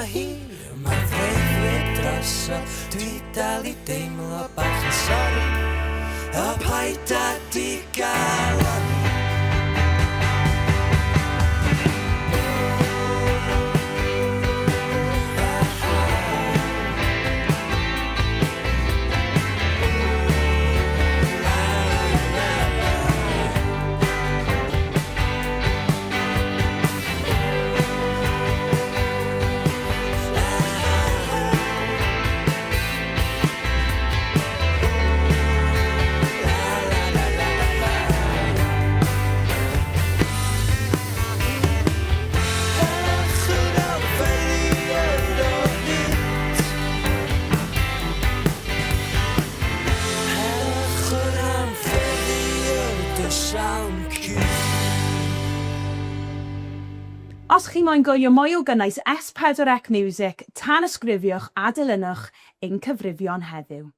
hi, mae'r freuddwyd droso, dwi dal I deimlo bach yn sori, o paid a di gael o'n i. Os chi moyn gwylio mwy o gynnwys S4C Miwsig, tan ysgrifiwch a dilynwch ein cyfrifion heddiw.